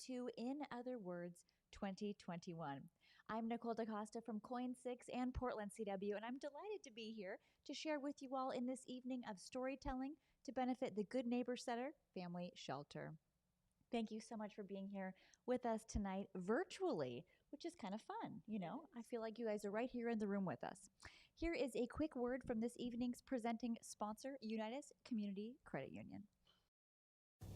to In Other Words 2021. I'm Nicole DaCosta from Coin6 and Portland CW, and I'm delighted to be here to share with you all in this evening of storytelling to benefit the Good Neighbor Center Family Shelter. Thank you so much for being here with us tonight virtually, which is kind of fun. I feel like you guys are right here in the room with us. Here is a quick word from this evening's presenting sponsor, Unitus Community Credit Union.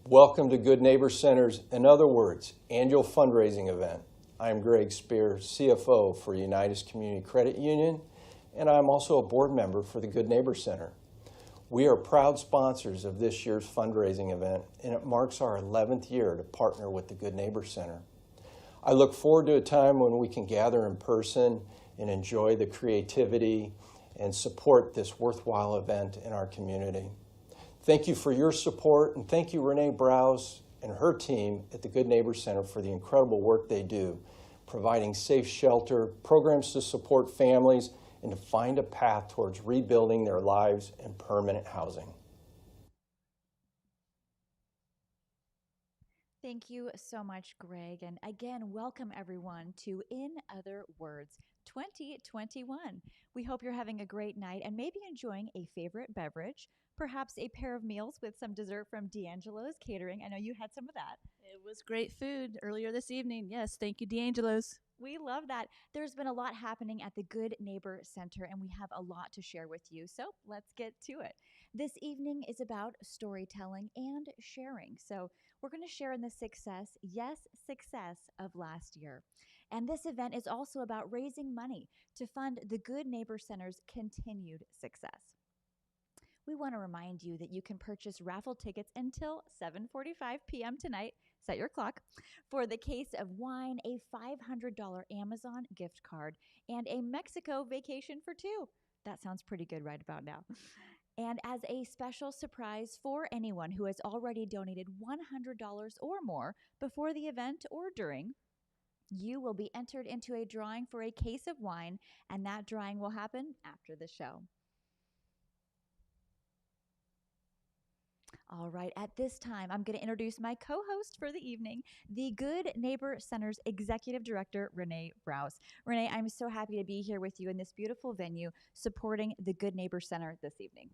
Welcome to Good Neighbor Center's In Other Words annual fundraising event. I'm Greg Spear, CFO for Unitus Community Credit Union, and I'm also a board member for the Good Neighbor Center. We are proud sponsors of this year's fundraising event, and it marks our 11th year to partner with the Good Neighbor Center. I look forward to a time when we can gather in person and enjoy the creativity and support this worthwhile event in our community. Thank you for your support, and thank you Renee Browse and her team at the Good Neighbor Center for the incredible work they do, providing safe shelter, programs to support families, and to find a path towards rebuilding their lives in permanent housing. Thank you so much, Greg. And again, welcome everyone to In Other Words 2021. We hope you're having a great night and maybe enjoying a favorite beverage, perhaps a pair of meals with some dessert from D'Angelo's Catering. I know you had some of that. It was great food earlier this evening. Yes, thank you, D'Angelo's. We love that. There's been a lot happening at the Good Neighbor Center, and we have a lot to share with you. So let's get to it. This evening is about storytelling and sharing. So we're going to share in the success of last year. And this event is also about raising money to fund the Good Neighbor Center's continued success. We want to remind you that you can purchase raffle tickets until 7:45 p.m. tonight. Set your clock for the case of wine, a $500 Amazon gift card, and a Mexico vacation for two. That sounds pretty good right about now. And as a special surprise for anyone who has already donated $100 or more before the event or during, you will be entered into a drawing for a case of wine, and that drawing will happen after the show. All right, at this time, I'm going to introduce my co-host for the evening, the Good Neighbor Center's Executive Director, Renee Browse. Renee, I'm so happy to be here with you in this beautiful venue supporting the Good Neighbor Center this evening.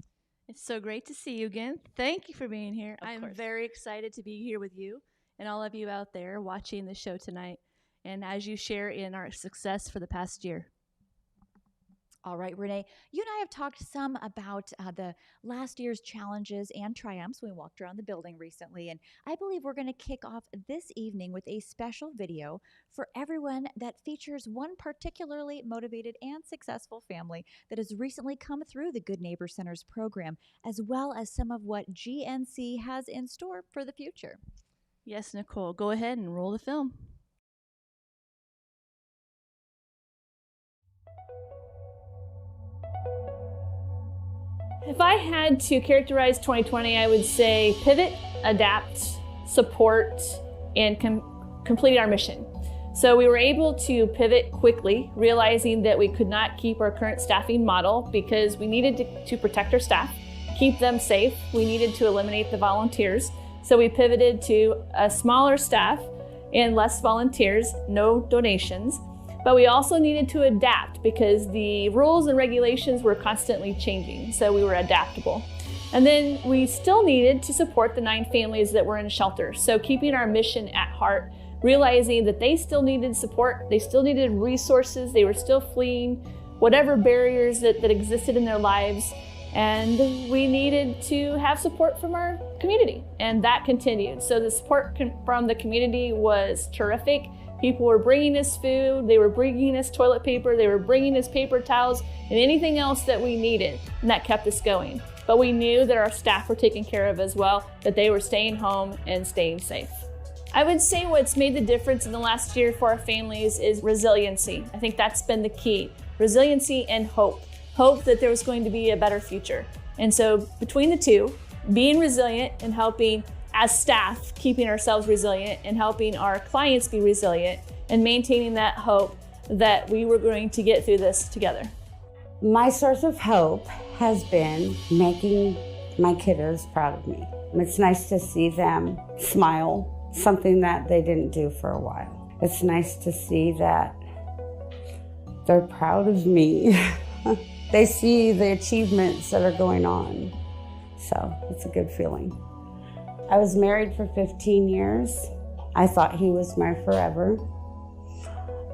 It's so great to see you again. Thank you for being here. Of I'm course. very excited to be here with you and all of you out there watching the show tonight, and as you share in our success for the past year. All right, Renee, you and I have talked some about the last year's challenges and triumphs. We walked around the building recently, and I believe we're going to kick off this evening with a special video for everyone that features one particularly motivated and successful family that has recently come through the Good Neighbor Center's program, as well as some of what GNC has in store for the future. Yes, Nicole, go ahead and roll the film. If I had to characterize 2020, I would say pivot, adapt, support, and complete our mission. So we were able to pivot quickly, realizing that we could not keep our current staffing model because we needed to protect our staff, keep them safe. We needed to eliminate the volunteers. So we pivoted to a smaller staff and less volunteers, no donations. But we also needed to adapt because the rules and regulations were constantly changing, so we were adaptable. And then we still needed to support the 9 families that were in shelter. So keeping our mission at heart, realizing that they still needed support, they still needed resources, they were still fleeing whatever barriers that existed in their lives. And we needed to have support from our community, and that continued. So the support from the community was terrific. People were bringing us food, they were bringing us toilet paper, they were bringing us paper towels, and anything else that we needed, and that kept us going. But we knew that our staff were taken care of as well, that they were staying home and staying safe. I would say what's made the difference in the last year for our families is resiliency. I think that's been the key. Resiliency and hope. Hope that there was going to be a better future. And so between the two, being resilient and helping as staff, keeping ourselves resilient and helping our clients be resilient and maintaining that hope that we were going to get through this together. My source of hope has been making my kiddos proud of me. It's nice to see them smile, something that they didn't do for a while. It's nice to see that they're proud of me. They see the achievements that are going on. So it's a good feeling. I was married for 15 years. I thought he was my forever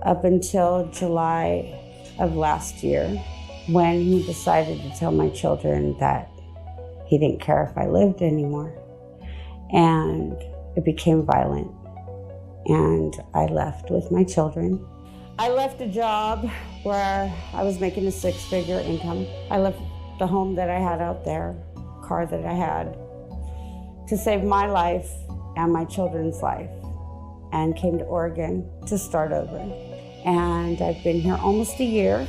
up until July of last year when he decided to tell my children that he didn't care if I lived anymore. And it became violent. And I left with my children. I left a job where I was making a six-figure income. I left the home that I had out there, car that I had, to save my life and my children's life, and came to Oregon to start over. And I've been here almost a year,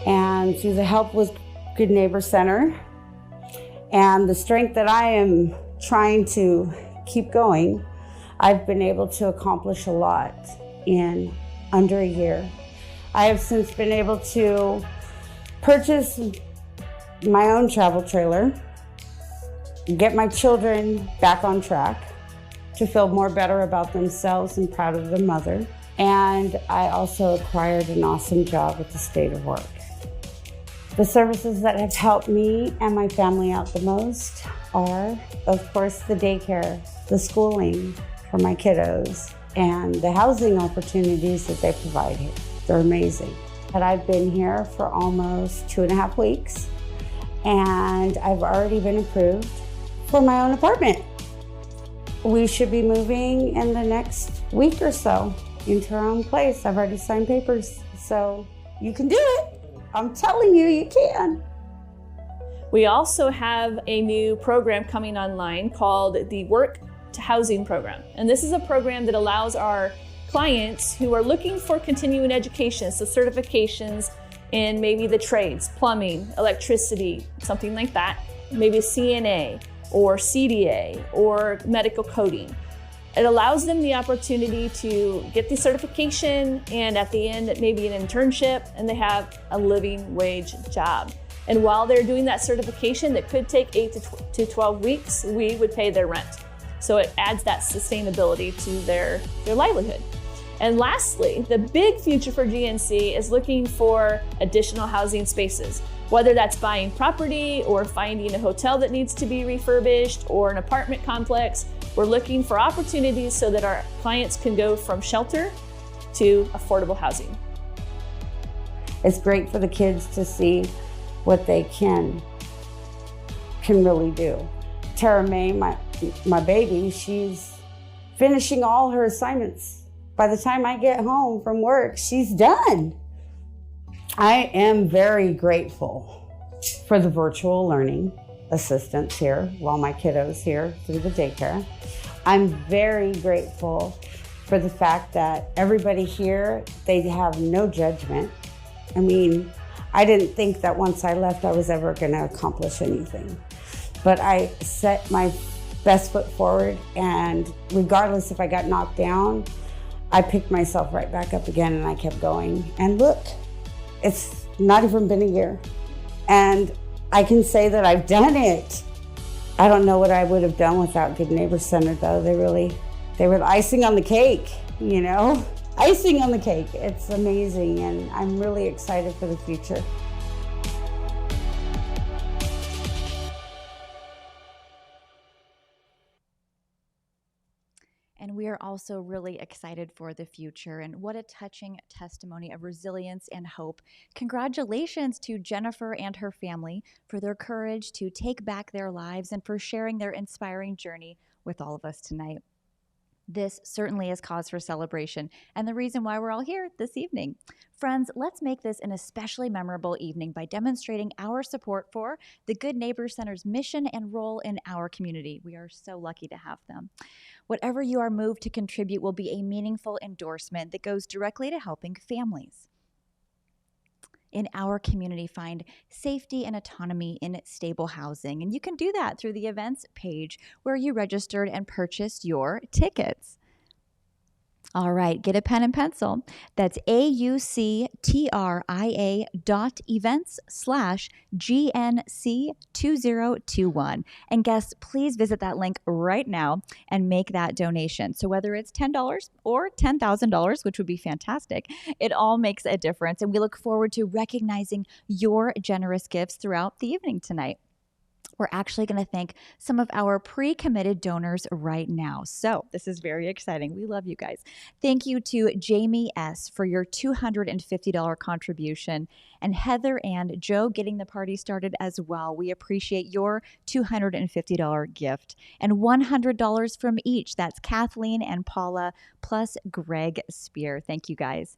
and through the help with Good Neighbor Center and the strength that I am trying to keep going, I've been able to accomplish a lot in under a year. I have since been able to purchase my own travel trailer, get my children back on track to feel more better about themselves and proud of their mother. And I also acquired an awesome job with the state of work. The services that have helped me and my family out the most are, of course, the daycare, the schooling for my kiddos, and the housing opportunities that they provide here. They're amazing. But I've been here for almost 2.5 weeks, and I've already been approved for my own apartment. We should be moving in the next week or so into our own place. I've already signed papers, so you can do it. I'm telling you, you can. We also have a new program coming online called the Work to Housing Program. And this is a program that allows our clients who are looking for continuing education, so certifications in maybe the trades, plumbing, electricity, something like that, maybe CNA or CDA or medical coding. It allows them the opportunity to get the certification and at the end maybe an internship, and they have a living wage job. And while they're doing that certification that could take 8 to 12 weeks, we would pay their rent. So it adds that sustainability to their livelihood. And lastly, the big future for GNC is looking for additional housing spaces, whether that's buying property or finding a hotel that needs to be refurbished or an apartment complex. We're looking for opportunities so that our clients can go from shelter to affordable housing. It's great for the kids to see what they can really do. Tara May, my baby, she's finishing all her assignments. By the time I get home from work, she's done. I am very grateful for the virtual learning assistance here while my kiddo's here through the daycare. I'm very grateful for the fact that everybody here, they have no judgment. I mean, I didn't think that once I left I was ever going to accomplish anything. But I set my best foot forward, and regardless if I got knocked down, I picked myself right back up again and I kept going. And look, it's not even been a year. And I can say that I've done it. I don't know what I would have done without Good Neighbor Center though. They were the icing on the cake, you know? Icing on the cake. It's amazing, and I'm really excited for the future. And we are also really excited for the future. And what a touching testimony of resilience and hope. Congratulations to Jennifer and her family for their courage to take back their lives and for sharing their inspiring journey with all of us tonight. This certainly is cause for celebration and the reason why we're all here this evening. Friends, let's make this an especially memorable evening by demonstrating our support for the Good Neighbor Center's mission and role in our community. We are so lucky to have them. Whatever you are moved to contribute will be a meaningful endorsement that goes directly to helping families in our community find safety and autonomy in stable housing. And you can do that through the events page where you registered and purchased your tickets. All right, get a pen and pencil. That's auctria.events/GNC2021. And guests, please visit that link right now and make that donation. So whether it's $10 or $10,000, which would be fantastic, it all makes a difference. And we look forward to recognizing your generous gifts throughout the evening tonight. We're actually going to thank some of our pre-committed donors right now. So this is very exciting. We love you guys. Thank you to Jamie S. for your $250 contribution, and Heather and Joe getting the party started as well. We appreciate your $250 gift, and $100 from each. That's Kathleen and Paula plus Greg Spear. Thank you guys.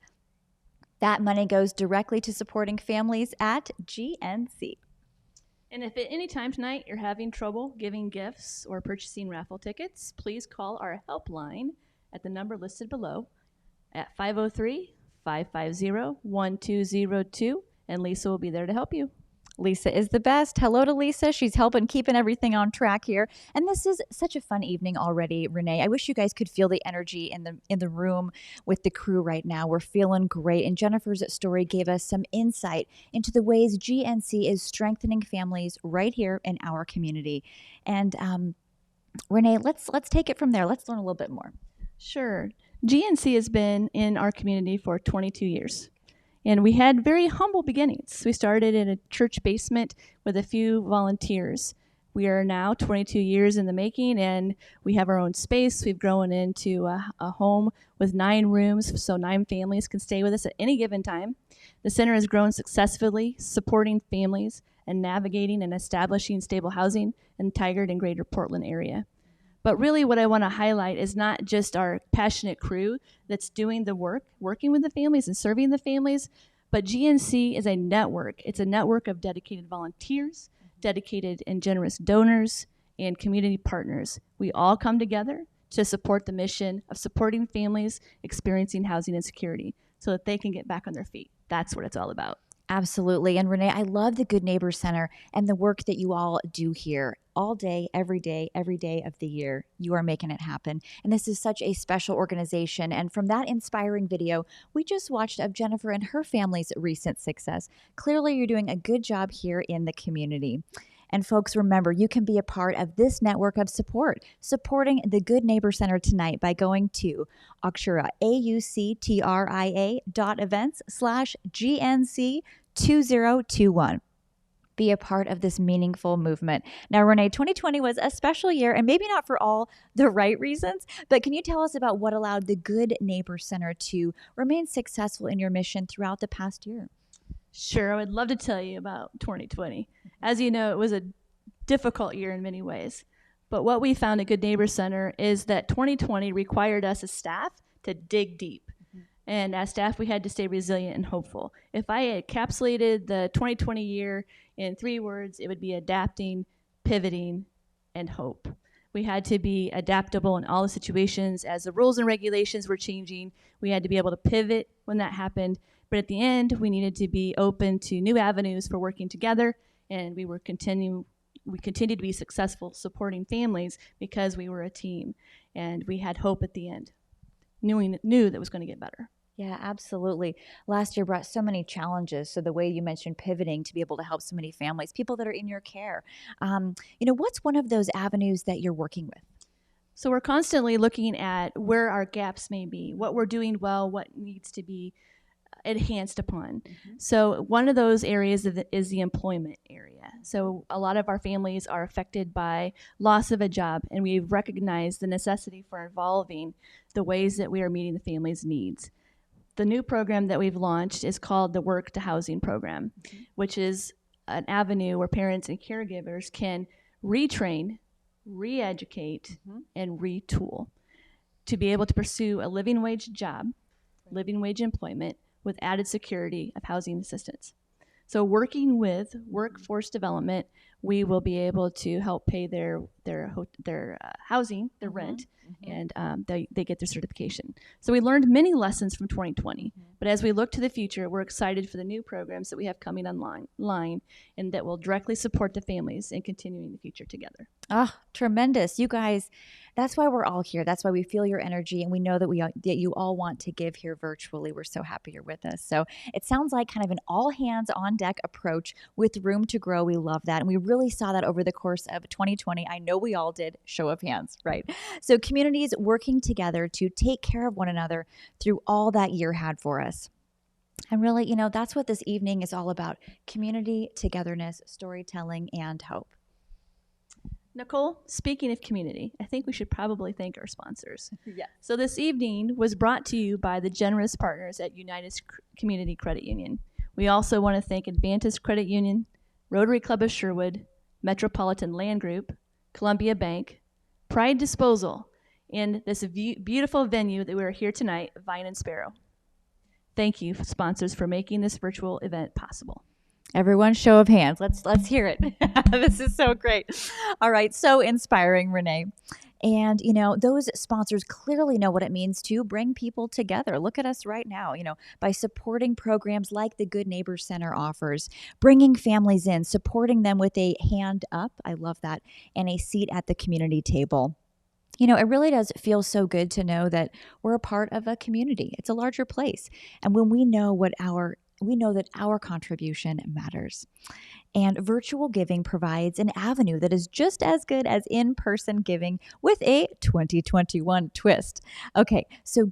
That money goes directly to supporting families at GNC. And if at any time tonight you're having trouble giving gifts or purchasing raffle tickets, please call our helpline at the number listed below at 503-550-1202, and Lisa will be there to help you. Lisa is the best. Hello to Lisa. She's helping keeping everything on track here. And this is such a fun evening already, Renee. I wish you guys could feel the energy in the room with the crew right now. We're feeling great. And Jennifer's story gave us some insight into the ways GNC is strengthening families right here in our community. And Renee, let's take it from there. Let's learn a little bit more. Sure. GNC has been in our community for 22 years. And we had very humble beginnings. We started in a church basement with a few volunteers. We are now 22 years in the making, and we have our own space. We've grown into a home with 9 rooms, so 9 families can stay with us at any given time. The center has grown successfully, supporting families and navigating and establishing stable housing in the Tigard and Greater Portland area. But really what I want to highlight is not just our passionate crew that's doing the work, working with the families and serving the families, but GNC is a network. It's a network of dedicated volunteers, dedicated and generous donors, and community partners. We all come together to support the mission of supporting families experiencing housing insecurity so that they can get back on their feet. That's what it's all about. Absolutely. And Renee, I love the Good Neighbor Center and the work that you all do here all day, every day of the year. You are making it happen. And this is such a special organization. And from that inspiring video we just watched of Jennifer and her family's recent success, clearly you're doing a good job here in the community. And folks, remember, you can be a part of this network of support, supporting the Good Neighbor Center tonight by going to Auctria, auctria.events/GNC2021. Be a part of this meaningful movement. Now, Renee, 2020 was a special year, and maybe not for all the right reasons, but can you tell us about what allowed the Good Neighbor Center to remain successful in your mission throughout the past year? Sure, I would love to tell you about 2020. As you know, it was a difficult year in many ways. But what we found at Good Neighbor Center is that 2020 required us as staff to dig deep. And as staff, we had to stay resilient and hopeful. If I encapsulated the 2020 year in 3 words, it would be adapting, pivoting, and hope. We had to be adaptable in all the situations. As the rules and regulations were changing, we had to be able to pivot when that happened. But at the end, we needed to be open to new avenues for working together, and we continued to be successful supporting families because we were a team, and we had hope at the end, knew that it was going to get better. Yeah, absolutely. Last year brought so many challenges. So the way you mentioned pivoting to be able to help so many families, people that are in your care. What's one of those avenues that you're working with? So we're constantly looking at where our gaps may be, what we're doing well, what needs to be enhanced upon. So one of those areas is the employment area. So a lot of our families are affected by loss of a job, and we've recognized the necessity for involving the ways that we are meeting the family's needs. The new program that we've launched is called the Work to Housing program, which is an avenue where parents and caregivers can retrain, re-educate, and retool to be able to pursue a living wage job, living wage employment, with added security of housing assistance. So working with workforce development, we will be able to help pay their housing, their rent, and they get their certification. So we learned many lessons from 2020. But as we look to the future, we're excited for the new programs that we have coming online and that will directly support the families in continuing the future together. Ah, tremendous. You guys, that's why we're all here. That's why we feel your energy, and we know that that you all want to give here virtually. We're so happy you're with us. So it sounds like kind of an all hands on deck approach with room to grow. We love that. And we really saw that over the course of 2020. I know we all did. Show of hands, right? So communities working together to take care of one another through all that year had for us. And really, that's what this evening is all about: community, togetherness, storytelling, and hope. Nicole, speaking of community, I think we should probably thank our sponsors. Yes. So this evening was brought to you by the generous partners at Unitus Community Credit Union. We also want to thank Advantage Credit Union, Rotary Club of Sherwood, Metropolitan Land Group, Columbia Bank, Pride Disposal, and this beautiful venue that we are here tonight, Vine and Sparrow. Thank you, sponsors, for making this virtual event possible. Everyone, show of hands. Let's hear it. This is so great. All right, so inspiring, Renee. And, those sponsors clearly know what it means to bring people together. Look at us right now, by supporting programs like the Good Neighbors Center offers, bringing families in, supporting them with a hand up, I love that, and a seat at the community table. It really does feel so good to know that we're a part of a community. It's a larger place. And when we know that our contribution matters. And virtual giving provides an avenue that is just as good as in-person giving with a 2021 twist. Okay, so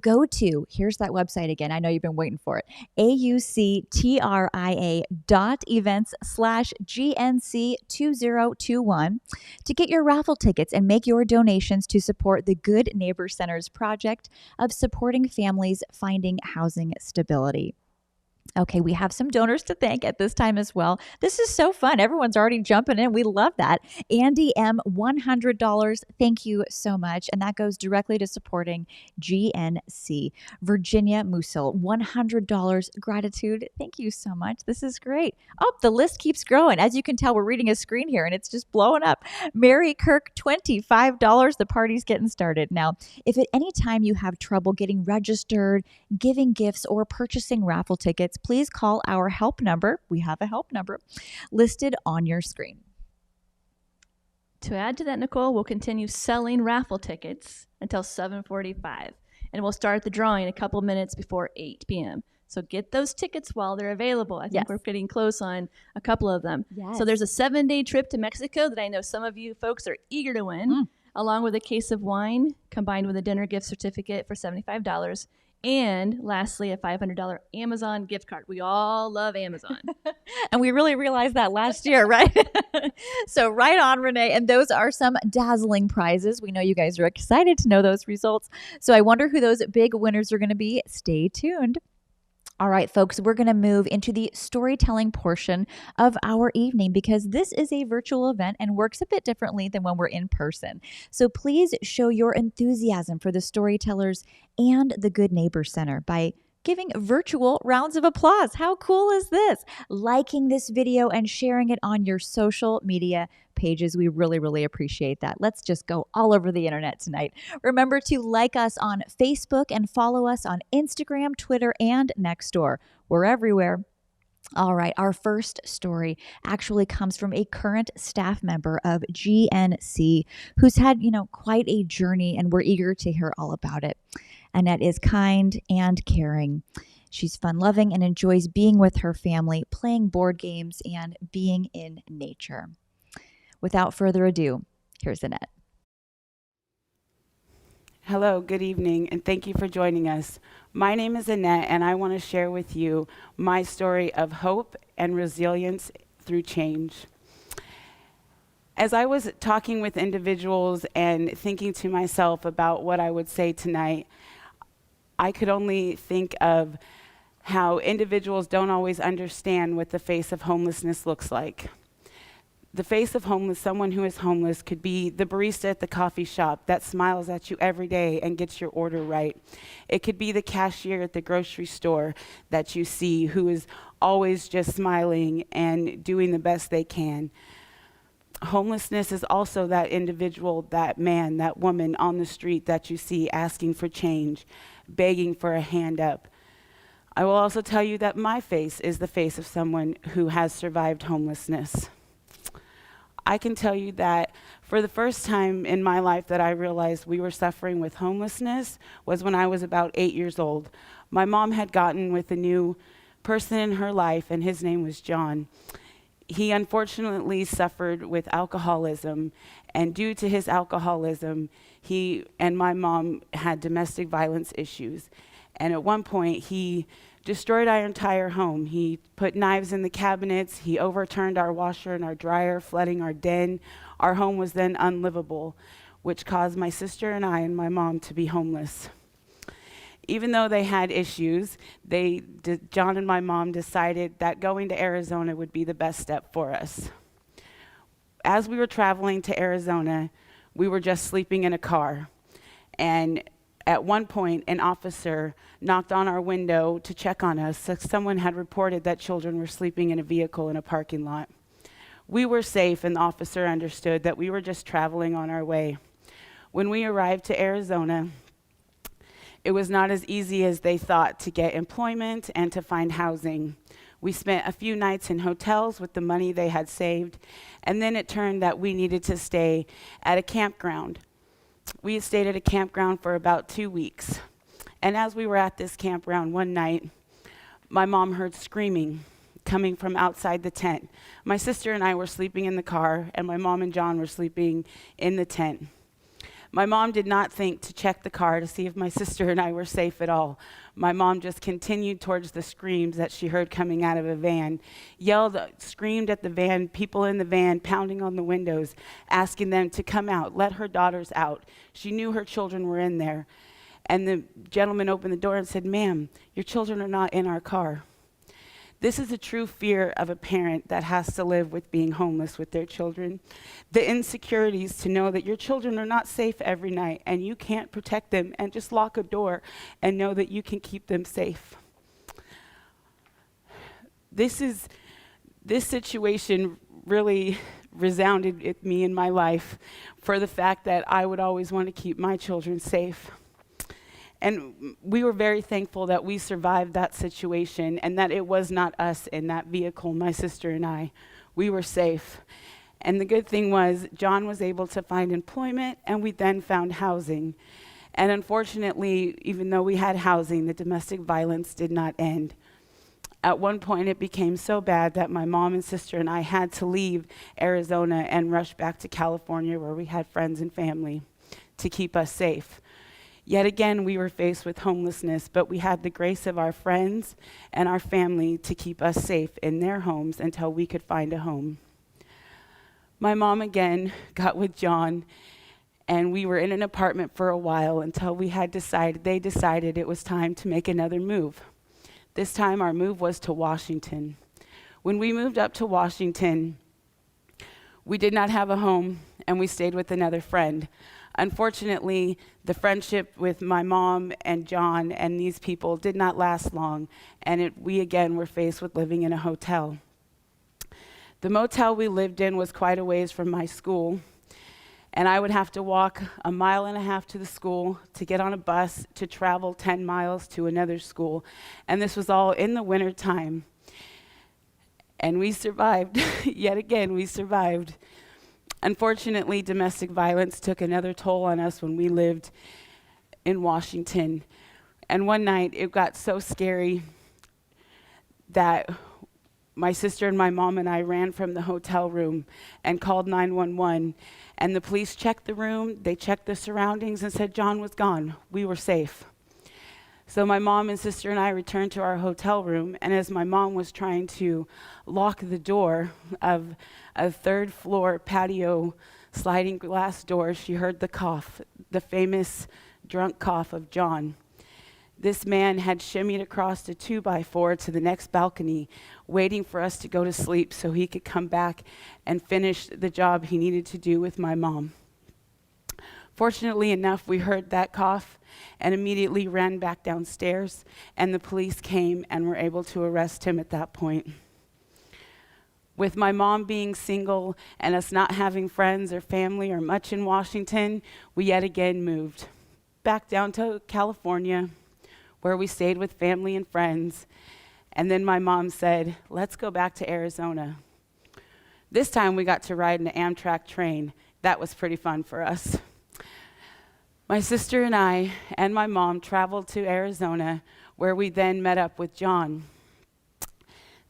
here's that website again. I know you've been waiting for it. auctria.events/GNC2021 to get your raffle tickets and make your donations to support the Good Neighbors Center's project of supporting families finding housing stability. Okay, we have some donors to thank at this time as well. This is so fun. Everyone's already jumping in. We love that. Andy M., $100. Thank you so much. And that goes directly to supporting GNC. Virginia Musil, $100. Gratitude. Thank you so much. This is great. Oh, the list keeps growing. As you can tell, we're reading a screen here and it's just blowing up. Mary Kirk, $25. The party's getting started. Now, if at any time you have trouble getting registered, giving gifts, or purchasing raffle tickets, please call our help number. We have a help number listed on your screen. To add to that, Nicole, we'll continue selling raffle tickets until 7:45, and we'll start the drawing a couple minutes before 8 p.m. So get those tickets while they're available. I think we're getting close on a couple of them. Yes. So there's a 7-day trip to Mexico that I know some of you folks are eager to win, along with a case of wine combined with a dinner gift certificate for $75. And lastly, a $500 Amazon gift card. We all love Amazon. And we really realized that last year, right? So right on, Renee. And those are some dazzling prizes. We know you guys are excited to know those results. So I wonder who those big winners are going to be. Stay tuned. All right, folks, we're going to move into the storytelling portion of our evening because this is a virtual event and works a bit differently than when we're in person. So please show your enthusiasm for the storytellers and the Good Neighbors Center by giving virtual rounds of applause. How cool is this? Liking this video and sharing it on your social media pages. We really, really appreciate that. Let's just go all over the internet tonight. Remember to like us on Facebook and follow us on Instagram, Twitter, and Nextdoor. We're everywhere. All right, our first story actually comes from a current staff member of GNC who's had, quite a journey, and we're eager to hear all about it. Annette is kind and caring. She's fun-loving and enjoys being with her family, playing board games, and being in nature. Without further ado, here's Annette. Hello, good evening, and thank you for joining us. My name is Annette, and I want to share with you my story of hope and resilience through change. As I was talking with individuals and thinking to myself about what I would say tonight, I could only think of how individuals don't always understand what the face of homelessness looks like. The face of homeless, someone who is homeless, could be the barista at the coffee shop that smiles at you every day and gets your order right. It could be the cashier at the grocery store that you see who is always just smiling and doing the best they can. Homelessness is also that individual, that man, that woman on the street that you see asking for change, begging for a hand up. I will also tell you that my face is the face of someone who has survived homelessness. I can tell you that for the first time in my life that I realized we were suffering with homelessness was when I was about 8 years old. My mom had gotten with a new person in her life, and his name was John. He unfortunately suffered with alcoholism, and due to his alcoholism, he and my mom had domestic violence issues. And at one point, he destroyed our entire home. He put knives in the cabinets. He overturned our washer and our dryer, flooding our den. Our home was then unlivable, which caused my sister and I and my mom to be homeless. Even though they had issues, John and my mom decided that going to Arizona would be the best step for us. As we were traveling to Arizona, we were just sleeping in a car. And at one point, an officer knocked on our window to check on us. So someone had reported that children were sleeping in a vehicle in a parking lot. We were safe, and the officer understood that we were just traveling on our way. When we arrived to Arizona, it was not as easy as they thought to get employment and to find housing. We spent a few nights in hotels with the money they had saved, and then it turned that we needed to stay at a campground. We had stayed at a campground for about 2 weeks. And as we were at this campground one night, my mom heard screaming coming from outside the tent. My sister and I were sleeping in the car, and my mom and John were sleeping in the tent. My mom did not think to check the car to see if my sister and I were safe at all. My mom just continued towards the screams that she heard coming out of a van, screamed at the van, people in the van pounding on the windows, asking them to come out, let her daughters out. She knew her children were in there. And the gentleman opened the door and said, "Ma'am, your children are not in our car." This is a true fear of a parent that has to live with being homeless with their children. The insecurities to know that your children are not safe every night and you can't protect them and just lock a door and know that you can keep them safe. This situation really resounded with me in my life for the fact that I would always want to keep my children safe. And we were very thankful that we survived that situation and that it was not us in that vehicle, my sister and I. We were safe. And the good thing was John was able to find employment, and we then found housing. And unfortunately, even though we had housing, the domestic violence did not end. At one point, it became so bad that my mom and sister and I had to leave Arizona and rush back to California, where we had friends and family, to keep us safe. Yet again, we were faced with homelessness, but we had the grace of our friends and our family to keep us safe in their homes until we could find a home. My mom again got with John, and we were in an apartment for a while until they decided it was time to make another move. This time our move was to Washington. When we moved up to Washington, we did not have a home, and we stayed with another friend. Unfortunately, the friendship with my mom and John and these people did not last long, and we again were faced with living in a hotel. The motel we lived in was quite a ways from my school, and I would have to walk 1.5 miles to the school, to get on a bus, to travel 10 miles to another school, and this was all in the winter time. And we survived. Yet again, we survived. Unfortunately, domestic violence took another toll on us when we lived in Washington. And one night, it got so scary that my sister and my mom and I ran from the hotel room and called 911. And the police checked the room, they checked the surroundings and said John was gone. We were safe. So my mom and sister and I returned to our hotel room, and as my mom was trying to lock the door of a third-floor patio sliding glass door, she heard the cough, the famous drunk cough of John. This man had shimmied across a 2x4 to the next balcony, waiting for us to go to sleep so he could come back and finish the job he needed to do with my mom. Fortunately enough, we heard that cough and immediately ran back downstairs, and the police came and were able to arrest him at that point. With my mom being single and us not having friends or family or much in Washington, we yet again moved back down to California, where we stayed with family and friends. And then my mom said, let's go back to Arizona. This time we got to ride an Amtrak train. That was pretty fun for us. My sister and I and my mom traveled to Arizona, where we then met up with John.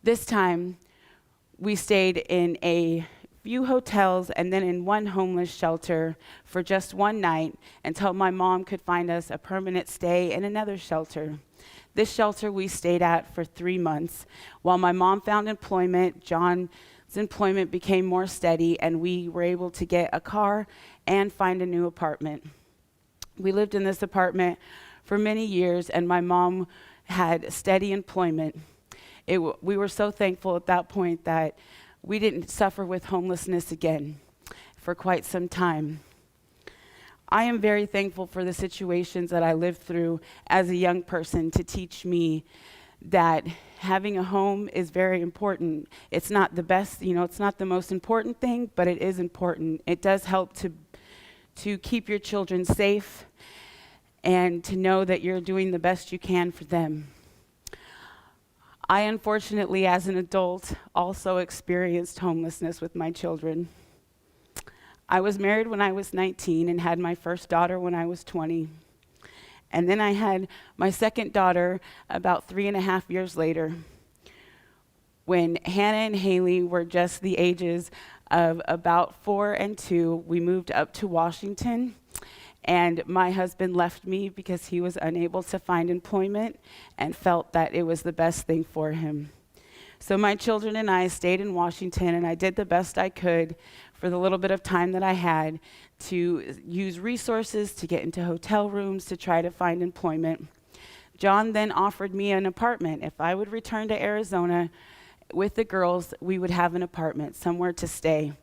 This time, we stayed in a few hotels and then in one homeless shelter for just one night until my mom could find us a permanent stay in another shelter. This shelter we stayed at for 3 months. While my mom found employment, John's employment became more steady, and we were able to get a car and find a new apartment. We lived in this apartment for many years, and my mom had steady employment. We were so thankful at that point that we didn't suffer with homelessness again for quite some time. I am very thankful for the situations that I lived through as a young person to teach me that having a home is very important. It's not the best, it's not the most important thing, but it is important. It does help to keep your children safe and to know that you're doing the best you can for them. I unfortunately, as an adult, also experienced homelessness with my children. I was married when I was 19 and had my first daughter when I was 20. And then I had my second daughter about 3.5 years later. When Hannah and Haley were just the ages of about 4 and 2, we moved up to Washington. And my husband left me because he was unable to find employment and felt that it was the best thing for him. So my children and I stayed in Washington, and I did the best I could for the little bit of time that I had to use resources to get into hotel rooms to try to find employment. John then offered me an apartment. If I would return to Arizona with the girls, we would have an apartment, somewhere to stay.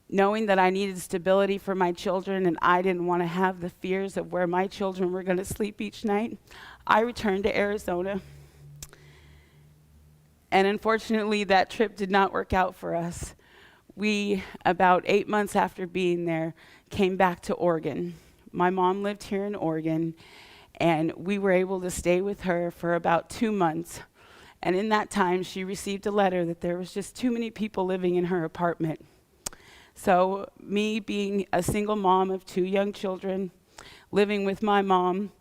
Knowing that I needed stability for my children and I didn't want to have the fears of where my children were going to sleep each night, I returned to Arizona. And unfortunately, that trip did not work out for us. We, about 8 months after being there, came back to Oregon. My mom lived here in Oregon, and we were able to stay with her for about 2 months. And in that time, she received a letter that there was just too many people living in her apartment. So me being a single mom of 2 young children, living with my mom,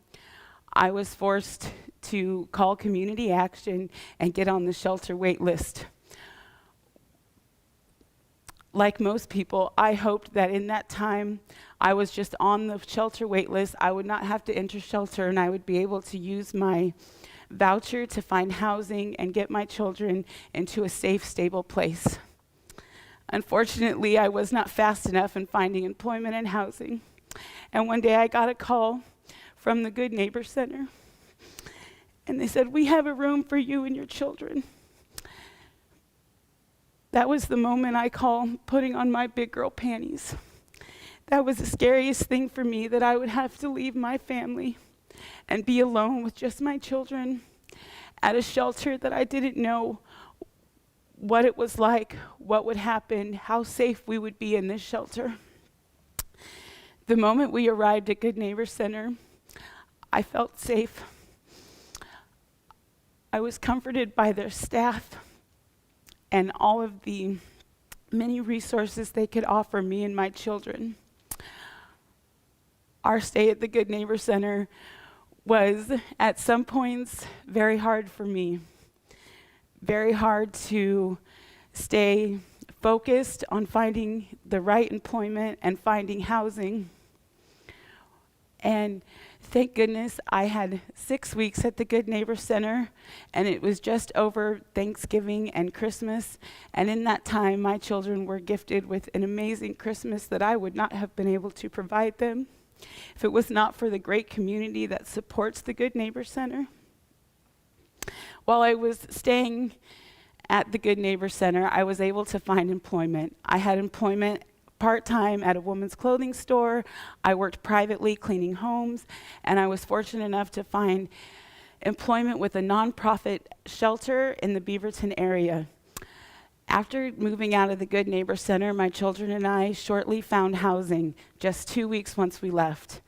I was forced to call Community Action and get on the shelter wait list. Like most people, I hoped that in that time I was just on the shelter wait list, I would not have to enter shelter, and I would be able to use my voucher to find housing and get my children into a safe, stable place. Unfortunately, I was not fast enough in finding employment and housing. And one day I got a call from the Good Neighbor Center. And they said, "We have a room for you and your children." That was the moment I call putting on my big girl panties. That was the scariest thing for me, that I would have to leave my family and be alone with just my children at a shelter that I didn't know what it was like, what would happen, how safe we would be in this shelter. The moment we arrived at Good Neighbor Center, I felt safe. I was comforted by their staff and all of the many resources they could offer me and my children. Our stay at the Good Neighbor Center was, at some points, very hard for me. Very hard to stay focused on finding the right employment and finding housing. And thank goodness I had 6 weeks at the Good Neighbor Center, and it was just over Thanksgiving and Christmas. And in that time, my children were gifted with an amazing Christmas that I would not have been able to provide them if it was not for the great community that supports the Good Neighbor Center. While I was staying at the Good Neighbor Center, I was able to find employment. I had employment part-time at a women's clothing store. I worked privately cleaning homes, and I was fortunate enough to find employment with a nonprofit shelter in the Beaverton area. After moving out of the Good Neighbor Center, my children and I shortly found housing just 2 weeks once we left.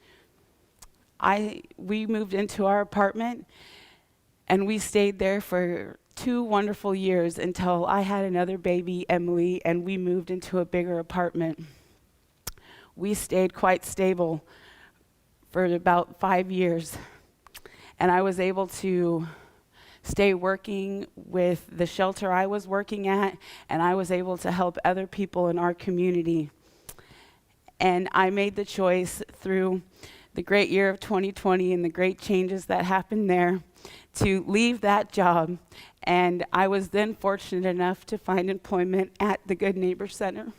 We moved into our apartment, and we stayed there for 2 wonderful years until I had another baby, Emily, and we moved into a bigger apartment. We stayed quite stable for about 5 years, and I was able to stay working with the shelter I was working at, and I was able to help other people in our community. And I made the choice through the great year of 2020 and the great changes that happened there to leave that job. And I was then fortunate enough to find employment at the Good Neighbor Center.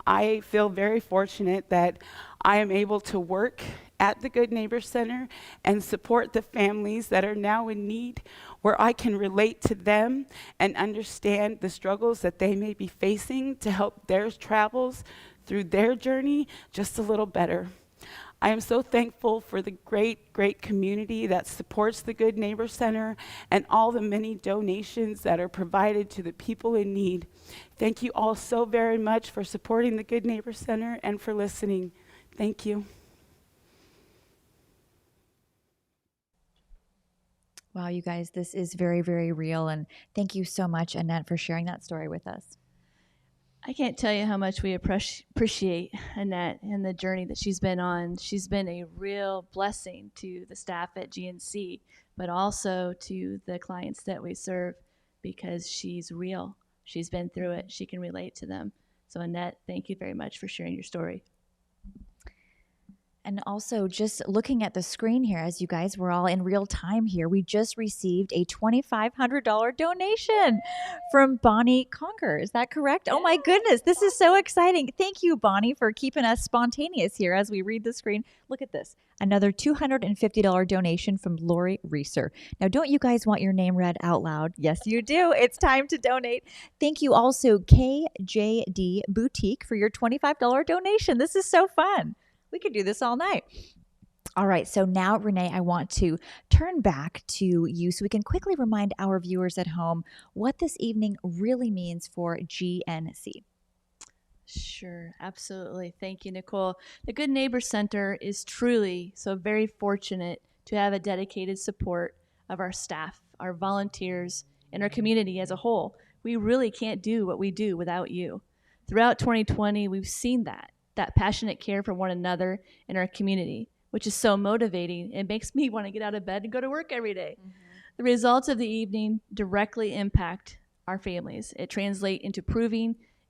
I feel very fortunate that I am able to work at the Good Neighbor Center and support the families that are now in need, where I can relate to them and understand the struggles that they may be facing to help their travels through their journey just a little better. I am so thankful for the great, great community that supports the Good Neighbor Center and all the many donations that are provided to the people in need. Thank you all so very much for supporting the Good Neighbor Center and for listening. Thank you. Wow, you guys, this is very, very real. And thank you so much, Annette, for sharing that story with us. I can't tell you how much we appreciate Annette and the journey that she's been on. She's been a real blessing to the staff at GNC, but also to the clients that we serve, because she's real. She's been through it. She can relate to them. So Annette, thank you very much for sharing your story. And also, just looking at the screen here, as you guys, we're all in real time here, we just received a $2,500 donation from Bonnie Conger. Is that correct? Oh my goodness, this is so exciting. Thank you, Bonnie, for keeping us spontaneous here as we read the screen. Look at this. Another $250 donation from Lori Reeser. Now, don't you guys want your name read out loud? Yes, you do. It's time to donate. Thank you also, KJD Boutique, for your $25 donation. This is so fun. We could do this all night. All right, so now, Renee, I want to turn back to you so we can quickly remind our viewers at home what this evening really means for GNC. Sure, absolutely. Thank you, Nicole. The Good Neighbor Center is truly so very fortunate to have a dedicated support of our staff, our volunteers, and our community as a whole. We really can't do what we do without you. Throughout 2020, we've seen that passionate care for one another in our community, which is so motivating. It makes me want to get out of bed and go to work every day. Mm-hmm. The results of the evening directly impact our families. It translates into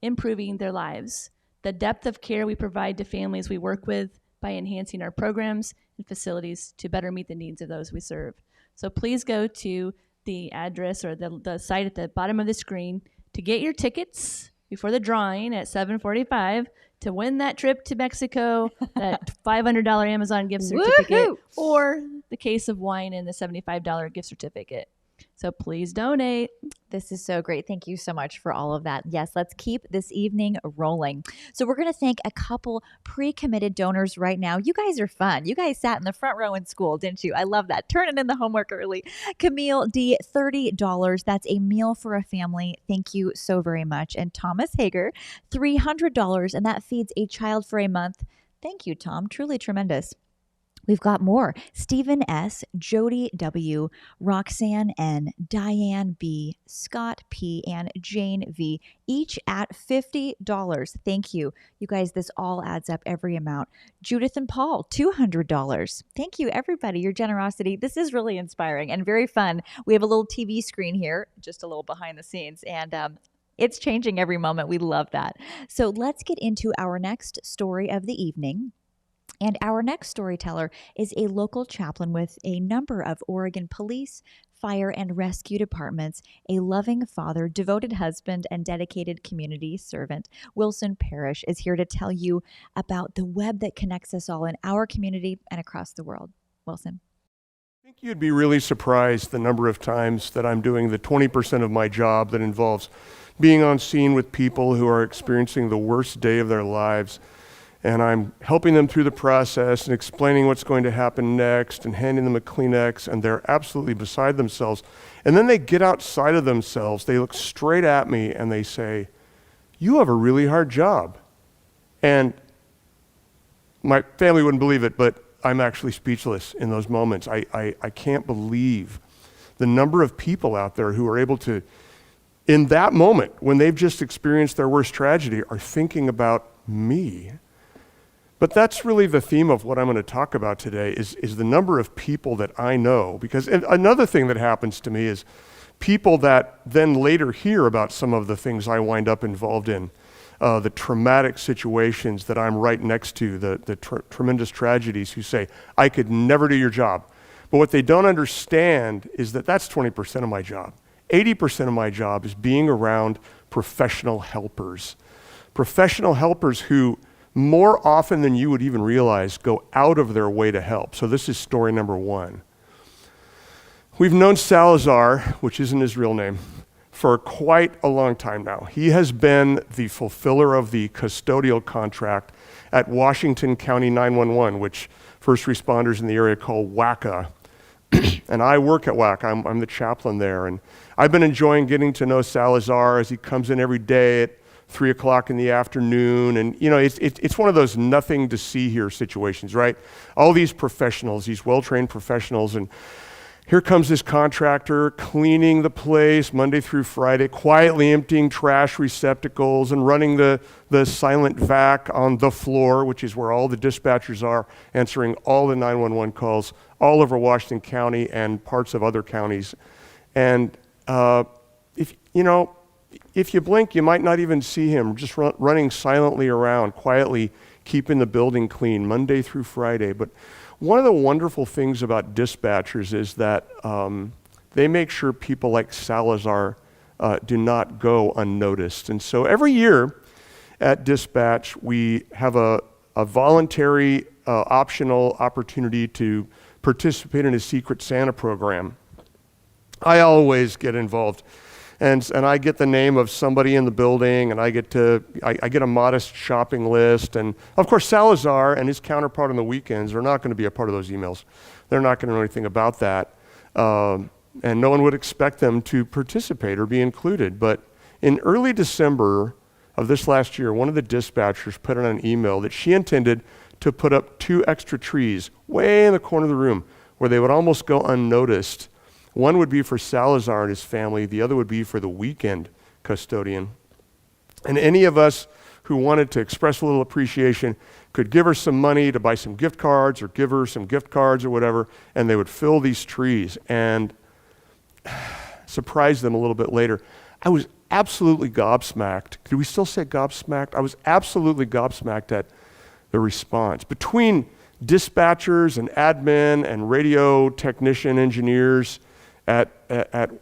improving their lives. The depth of care we provide to families we work with by enhancing our programs and facilities to better meet the needs of those we serve. So please go to the address or the site at the bottom of the screen to get your tickets before the drawing at 7:45 to win that trip to Mexico, that $500 Amazon gift certificate, or the case of wine and the $75 gift certificate. So please donate. This is so great. Thank you so much for all of that. Yes, let's keep this evening rolling. So we're going to thank a couple pre-committed donors right now. You guys are fun. You guys sat in the front row in school, didn't you? I love that. Turning in the homework early. Camille D, $30. That's a meal for a family. Thank you so very much. And Thomas Hager, $300, and that feeds a child for a month. Thank you, Tom. Truly tremendous. We've got more. Stephen S., Jody W., Roxanne N., Diane B., Scott P., and Jane V., each at $50. Thank you. You guys, this all adds up, every amount. Judith and Paul, $200. Thank you, everybody, your generosity. This is really inspiring and very fun. We have a little TV screen here, just a little behind the scenes, and it's changing every moment. We love that. So let's get into our next story of the evening. And our next storyteller is a local chaplain with a number of Oregon police, fire, and rescue departments, a loving father, devoted husband, and dedicated community servant. Wilson Parrish is here to tell you about the web that connects us all in our community and across the world. Wilson. I think you'd be really surprised the number of times that I'm doing the 20% of my job that involves being on scene with people who are experiencing the worst day of their lives. and I'm helping them through the process and explaining what's going to happen next and handing them a Kleenex, and they're absolutely beside themselves. And then they get outside of themselves, they look straight at me and they say, "You have a really hard job." And my family wouldn't believe it, but I'm actually speechless in those moments. I can't believe the number of people out there who are able to, in that moment, when they've just experienced their worst tragedy, are thinking about me. But that's really the theme of what I'm going to talk about today is the number of people that I know. Because another thing that happens to me is people that then later hear about some of the things I wind up involved in, the traumatic situations that I'm right next to, the tremendous tragedies, who say, "I could never do your job." But what they don't understand is that that's 20% of my job. 80% of my job is being around professional helpers. Professional helpers who, more often than you would even realize, go out of their way to help. So this is story number one. We've known Salazar, which isn't his real name, for quite a long time now. He has been the fulfiller of the custodial contract at Washington County 911, which first responders in the area call WACA. And I work at WACA. I'm the chaplain there. And I've been enjoying getting to know Salazar as he comes in every day at 3 o'clock in the afternoon. And, you know, it's one of those nothing to see here situations, right? All these professionals, these well-trained professionals, and here comes this contractor cleaning the place Monday through Friday, quietly emptying trash receptacles and running the silent vac on the floor, which is where all the dispatchers are, answering all the 911 calls all over Washington County and parts of other counties. And if you blink, you might not even see him, just running silently around, quietly keeping the building clean Monday through Friday. But one of the wonderful things about dispatchers is that they make sure people like Salazar do not go unnoticed. And so every year at Dispatch, we have a voluntary, optional opportunity to participate in a Secret Santa program. I always get involved. And I get the name of somebody in the building, and I get a modest shopping list. And of course, Salazar and his counterpart on the weekends are not going to be a part of those emails. They're not going to know anything about that. And no one would expect them to participate or be included. But in early December of this last year, one of the dispatchers put in an email that she intended to put up 2 extra trees way in the corner of the room where they would almost go unnoticed. One would be for Salazar and his family. The other would be for the weekend custodian. And any of us who wanted to express a little appreciation could give her some money to buy some gift cards or give her some gift cards or whatever, and they would fill these trees and surprise them a little bit later. I was absolutely gobsmacked. Do we still say gobsmacked? I was absolutely gobsmacked at the response. Between dispatchers and admin and radio technician engineers at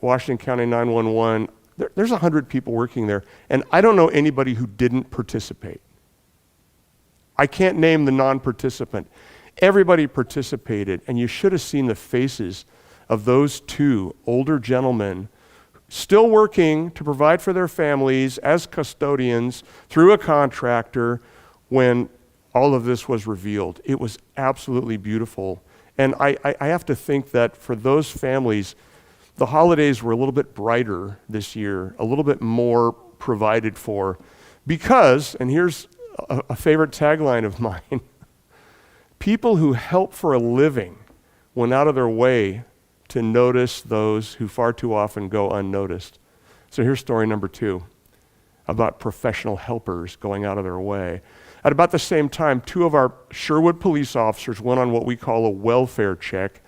Washington County 911, there's 100 people working there, and I don't know anybody who didn't participate. I can't name the non-participant. Everybody participated, and you should have seen the faces of those 2 older gentlemen still working to provide for their families as custodians through a contractor when all of this was revealed. It was absolutely beautiful. And I have to think that for those families, the holidays were a little bit brighter this year, a little bit more provided for, because, and here's a favorite tagline of mine, people who help for a living went out of their way to notice those who far too often go unnoticed. So here's story number 2 about professional helpers going out of their way. At about the same time, 2 of our Sherwood police officers went on what we call a welfare check.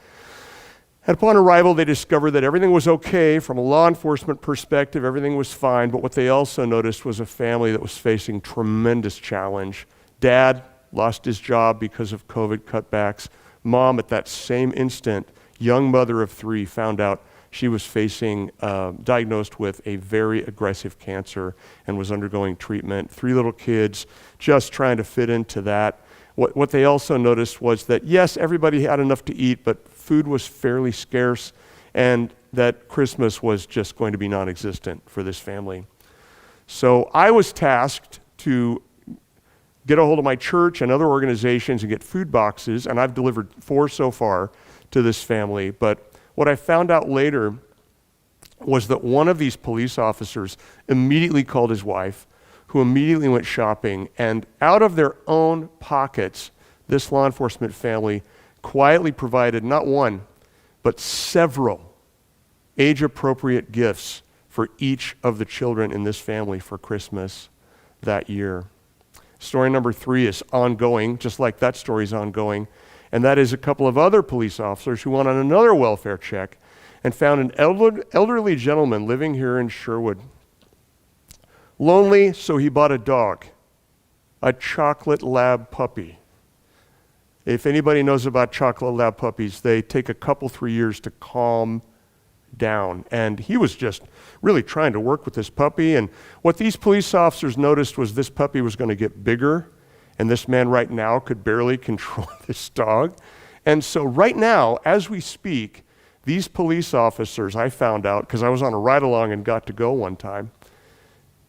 And upon arrival, they discovered that everything was okay from a law enforcement perspective, everything was fine, but what they also noticed was a family that was facing tremendous challenge. Dad lost his job because of COVID cutbacks. Mom, at that same instant, young mother of 3, found out she was diagnosed with a very aggressive cancer and was undergoing treatment. 3 little kids, just trying to fit into that. What they also noticed was that, yes, everybody had enough to eat, but food was fairly scarce, and that Christmas was just going to be non-existent for this family. So I was tasked to get a hold of my church and other organizations and get food boxes, and I've delivered 4 so far to this family. But what I found out later was that one of these police officers immediately called his wife, who immediately went shopping, and out of their own pockets, this law enforcement family quietly provided not one, but several age-appropriate gifts for each of the children in this family for Christmas that year. Story number 3 is ongoing, just like that story is ongoing, and that is a couple of other police officers who went on another welfare check and found an elderly gentleman living here in Sherwood. Lonely, so he bought a dog, a chocolate lab puppy. If anybody knows about chocolate lab puppies, they take a couple, 3 years to calm down. And he was just really trying to work with this puppy. And what these police officers noticed was this puppy was going to get bigger, and this man right now could barely control this dog. And so right now, as we speak, these police officers, I found out, because I was on a ride-along and got to go one time,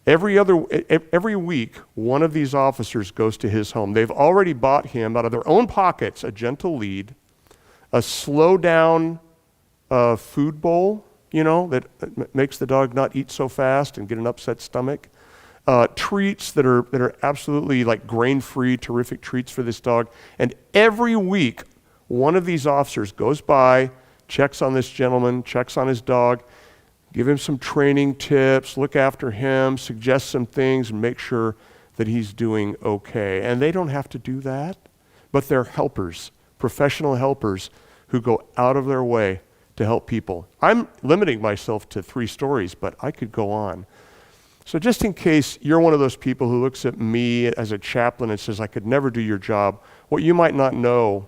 every week, one of these officers goes to his home. They've already bought him, out of their own pockets, a gentle lead, a slow-down food bowl, that makes the dog not eat so fast and get an upset stomach, treats that are absolutely like grain-free, terrific treats for this dog. And every week, one of these officers goes by, checks on this gentleman, checks on his dog, give him some training tips, look after him, suggest some things, and make sure that he's doing okay. And they don't have to do that, but they're helpers, professional helpers who go out of their way to help people. I'm limiting myself to 3 stories, but I could go on. So just in case you're one of those people who looks at me as a chaplain and says, I could never do your job, what you might not know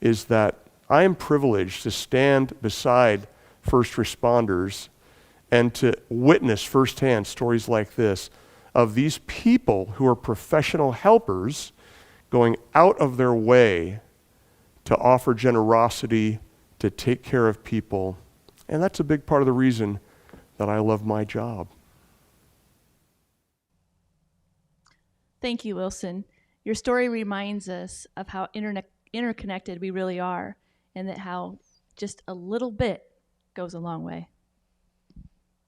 is that I am privileged to stand beside first responders and to witness firsthand stories like this of these people who are professional helpers going out of their way to offer generosity, to take care of people. And that's a big part of the reason that I love my job. Thank you, Wilson. Your story reminds us of how interconnected we really are, and that how just a little bit goes a long way.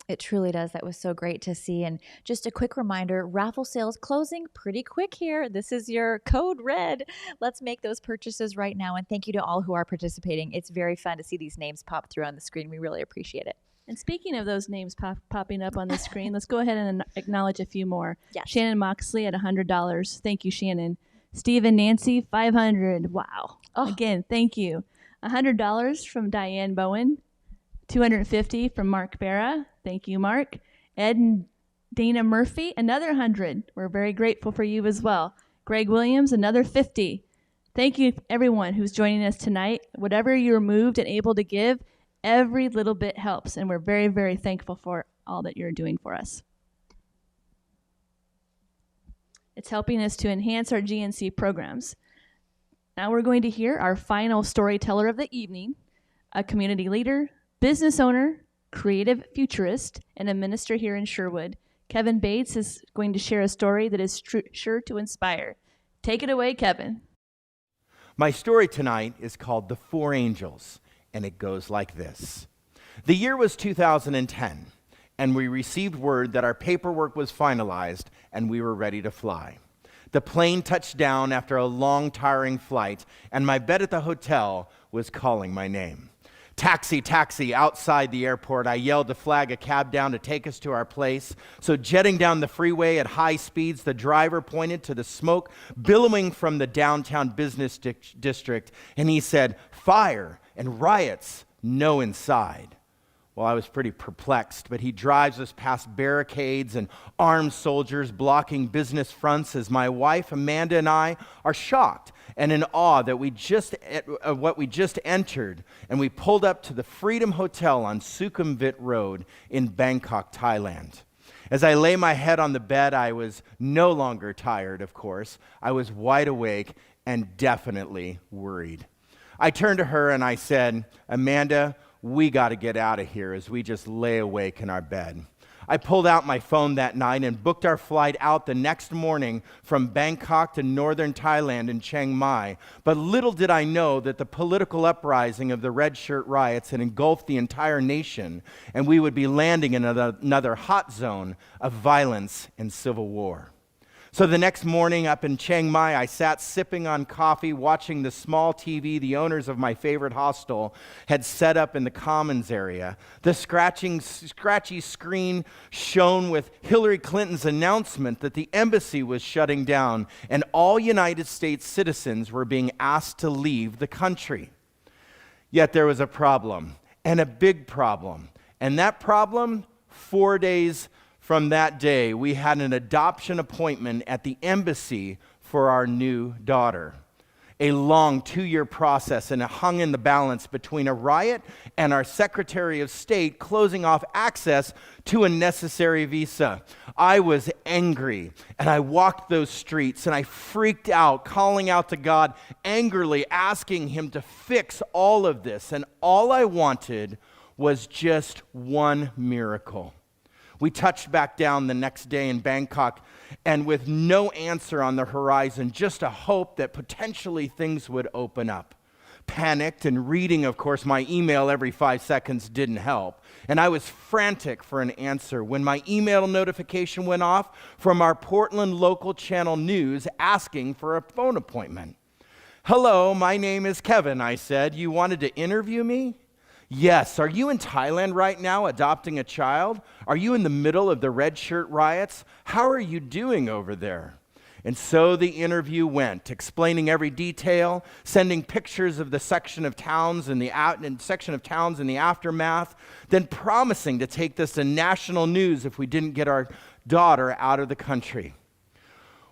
It truly does. That was so great to see. And just a quick reminder, raffle sales closing pretty quick here. This is your code red. Let's make those purchases right now. And thank you to all who are participating. It's very fun to see these names pop through on the screen. We really appreciate it. And speaking of those names popping up on the screen, let's go ahead and acknowledge a few more. Yes. Shannon Moxley at $100. Thank you, Shannon. Steve and Nancy, $500. Wow. Oh. Again, thank you. $100 from Diane Bowen. $250 from Mark Barra. Thank you, Mark. Ed and Dana Murphy, another $100. We're very grateful for you as well. Greg Williams, another $50. Thank you, everyone who's joining us tonight. Whatever you're moved and able to give, every little bit helps, and we're very, very thankful for all that you're doing for us. It's helping us to enhance our GNC programs. Now we're going to hear our final storyteller of the evening, a community leader, business owner, creative futurist, and a minister here in Sherwood. Kevin Bates is going to share a story that is sure to inspire. Take it away, Kevin. My story tonight is called The 4 Angels, and it goes like this. The year was 2010, and we received word that our paperwork was finalized and we were ready to fly. The plane touched down after a long, tiring flight, and my bed at the hotel was calling my name. Taxi, taxi, outside the airport, I yelled to flag a cab down to take us to our place. So jetting down the freeway at high speeds, the driver pointed to the smoke billowing from the downtown business district, and he said, "Fire and riots, no inside." Well, I was pretty perplexed, but he drives us past barricades and armed soldiers blocking business fronts as my wife, Amanda, and I are shocked and in awe that what we just entered, and we pulled up to the Freedom Hotel on Sukhumvit Road in Bangkok, Thailand. As I lay my head on the bed, I was no longer tired, of course. I was wide awake and definitely worried. I turned to her and I said, "Amanda, we got to get out of here," as we just lay awake in our bed. I pulled out my phone that night and booked our flight out the next morning from Bangkok to northern Thailand in Chiang Mai. But little did I know that the political uprising of the red shirt riots had engulfed the entire nation, and we would be landing in another hot zone of violence and civil war. So the next morning up in Chiang Mai, I sat sipping on coffee, watching the small TV the owners of my favorite hostel had set up in the commons area. The scratchy screen shone with Hillary Clinton's announcement that the embassy was shutting down and all United States citizens were being asked to leave the country. Yet there was a problem, and a big problem. And that problem, 4 days from that day, we had an adoption appointment at the embassy for our new daughter. A long 2-year process, and it hung in the balance between a riot and our Secretary of State closing off access to a necessary visa. I was angry, and I walked those streets, and I freaked out, calling out to God, angrily asking Him to fix all of this. And all I wanted was just one miracle. We touched back down the next day in Bangkok, and with no answer on the horizon, just a hope that potentially things would open up. Panicked and reading, of course, my email every 5 seconds didn't help. And I was frantic for an answer when my email notification went off from our Portland local channel news asking for a phone appointment. "Hello, my name is Kevin," I said. "You wanted to interview me?" "Yes. Are you in Thailand right now adopting a child? Are you in the middle of the red shirt riots? How are you doing over there?" And so the interview went, explaining every detail, sending pictures of the section of towns in the aftermath, then promising to take this to national news if we didn't get our daughter out of the country.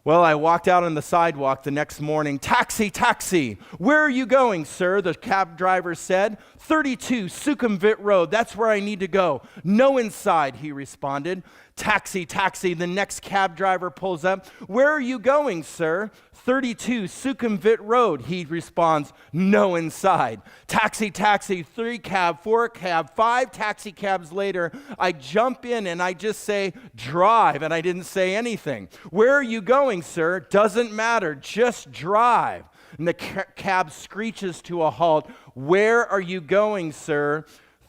Well, I walked out on the sidewalk the next morning. "Taxi, taxi. Where are you going, sir?" the cab driver said. 32 Sukhumvit Road. That's where I need to go." "No inside," he responded. "Taxi, taxi." The next cab driver pulls up. "Where are you going, sir?" 32 Sukhumvit Road. He responds, "No inside." "Taxi, taxi." 3 cab, 4 cab, 5 taxi cabs later, I jump in and I just say, "Drive," and I didn't say anything. "Where are you going, sir?" "Doesn't matter, just drive." And the cab screeches to a halt. "Where are you going, sir?"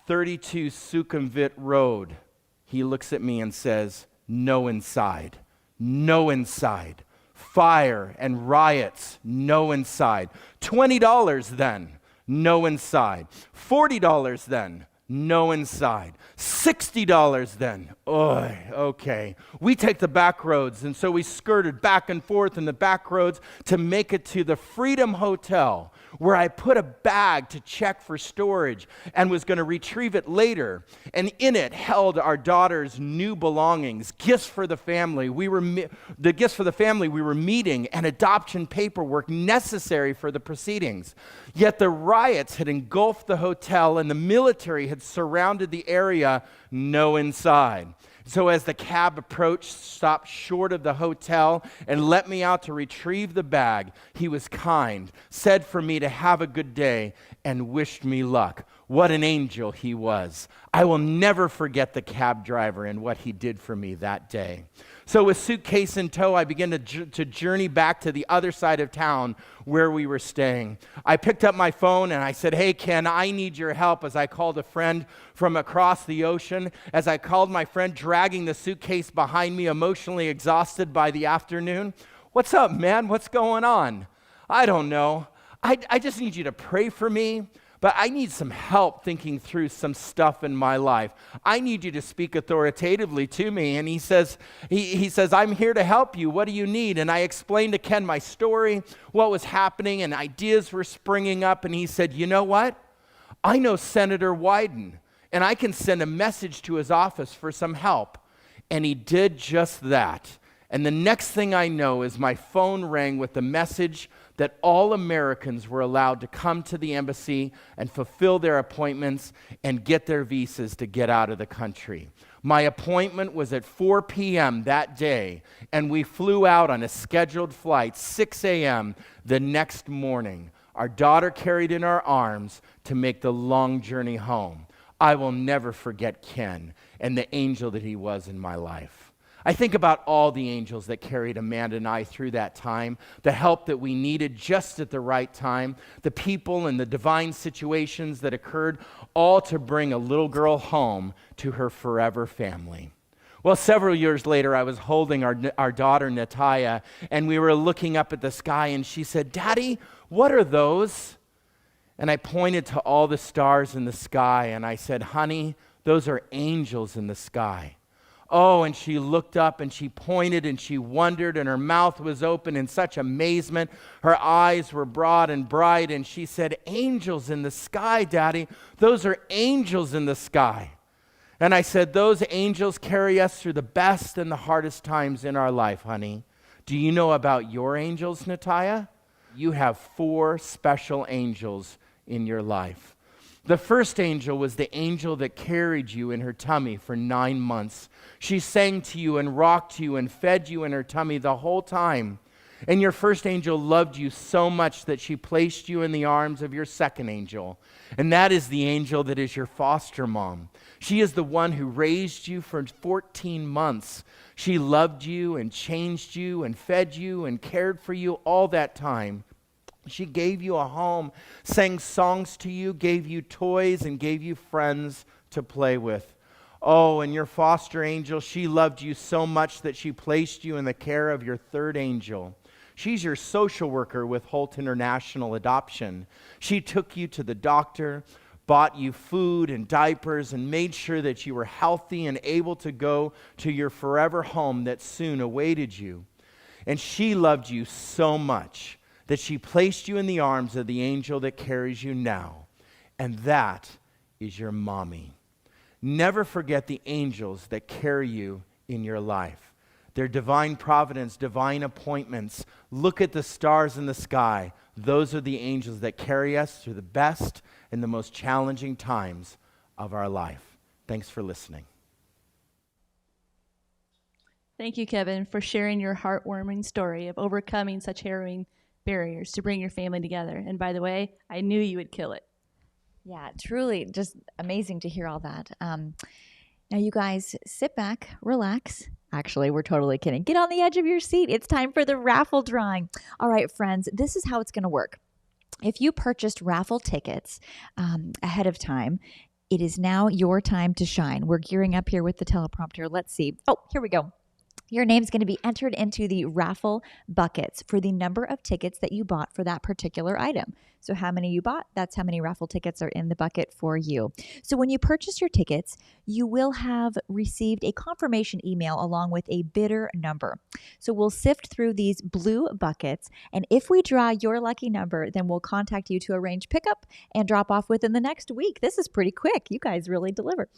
32 Sukhumvit Road. He looks at me and says, "No inside, no inside. Fire and riots, no inside. $20 then, no inside. $40 then, no inside. $60 then. Oh, okay. We take the back roads, and so we skirted back and forth in the back roads to make it to the Freedom Hotel, where I put a bag to check for storage and was going to retrieve it later. And in it held our daughter's new belongings, gifts for the family. We were meeting, and adoption paperwork necessary for the proceedings. Yet the riots had engulfed the hotel, and the military had surrounded the area. No inside. So as the cab approached, stopped short of the hotel, and let me out to retrieve the bag, he was kind, said for me to have a good day, and wished me luck. What an angel he was. I will never forget the cab driver and what he did for me that day. So with suitcase in tow, I began to journey back to the other side of town where we were staying. I picked up my phone and I said, "Hey, Ken, I need your help," as I called a friend from across the ocean. As I called my friend, dragging the suitcase behind me, emotionally exhausted by the afternoon. "What's up, man? What's going on?" "I don't know. I just need you to pray for me. But I need some help thinking through some stuff in my life. I need you to speak authoritatively to me." And he says, "I'm here to help you. What do you need?" And I explained to Ken my story, what was happening, and ideas were springing up. And he said, "You know what? I know Senator Wyden, and I can send a message to his office for some help." And he did just that. And the next thing I know is my phone rang with the message that all Americans were allowed to come to the embassy and fulfill their appointments and get their visas to get out of the country. My appointment was at 4 p.m. that day, and we flew out on a scheduled flight, 6 a.m. the next morning. Our daughter carried in our arms to make the long journey home. I will never forget Ken and the angel that he was in my life. I think about all the angels that carried Amanda and I through that time, the help that we needed just at the right time, the people and the divine situations that occurred, all to bring a little girl home to her forever family. Well, several years later, I was holding our daughter, Natalia, and we were looking up at the sky, and she said, "Daddy, what are those?" And I pointed to all the stars in the sky, and I said, "Honey, those are angels in the sky." Oh, and she looked up and she pointed and she wondered, and her mouth was open in such amazement. Her eyes were broad and bright, and she said, "Angels in the sky, Daddy. Those are angels in the sky." And I said, "Those angels carry us through the best and the hardest times in our life, honey. Do you know about your angels, Natalia? You have 4 special angels in your life. The first angel was the angel that carried you in her tummy for 9 months. She sang to you and rocked you and fed you in her tummy the whole time. And your first angel loved you so much that she placed you in the arms of your second angel. And that is the angel that is your foster mom. She is the one who raised you for 14 months. She loved you and changed you and fed you and cared for you all that time. She gave you a home, sang songs to you, gave you toys, and gave you friends to play with. Oh, and your foster angel, she loved you so much that she placed you in the care of your third angel. She's your social worker with Holt International Adoption. She took you to the doctor, bought you food and diapers, and made sure that you were healthy and able to go to your forever home that soon awaited you. And she loved you so much that she placed you in the arms of the angel that carries you now. And that is your mommy. Never forget the angels that carry you in your life. Their divine providence, divine appointments. Look at the stars in the sky. Those are the angels that carry us through the best and the most challenging times of our life. Thanks for listening. Thank you, Kevin, for sharing your heartwarming story of overcoming such harrowing barriers to bring your family together. And by the way, I knew you would kill it. Yeah, truly just amazing to hear all that. Now, you guys, sit back, relax. Actually, we're totally kidding. Get on the edge of your seat. It's time for the raffle drawing. All right, friends, this is how it's going to work. If you purchased raffle tickets ahead of time, it is now your time to shine. We're gearing up here with the teleprompter. Let's see. Oh, here we go. Your name's going to be entered into the raffle buckets for the number of tickets that you bought for that particular item. So how many you bought, that's how many raffle tickets are in the bucket for you. So when you purchase your tickets, you will have received a confirmation email along with a bidder number. So we'll sift through these blue buckets, and if we draw your lucky number, then we'll contact you to arrange pickup and drop off within the next week. This is pretty quick. You guys really deliver.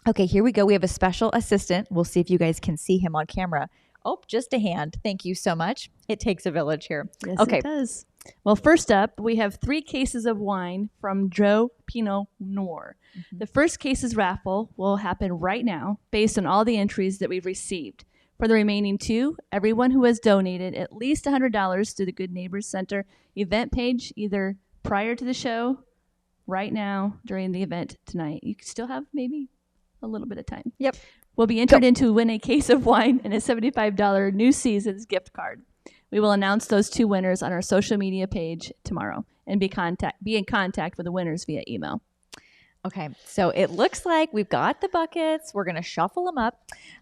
Okay, here we go. We have a special assistant. We'll see if you guys can see him on camera. Oh, just a hand. Thank you so much. It takes a village here. Yes, okay. It does. Well, first up, we have 3 cases of wine from Joe Pinot Noir. Mm-hmm. The first case's raffle will happen right now based on all the entries that we've received. For the remaining 2, everyone who has donated at least $100 to the Good Neighbors Center event page, either prior to the show, right now, during the event tonight. You can still have maybe a little bit of time. Yep. Will be entered in win a case of wine and a $75 New Seasons gift card. We will announce those 2 winners on our social media page tomorrow and be in contact with the winners via email. Okay, so it looks like we've got the buckets. We're going to shuffle them up.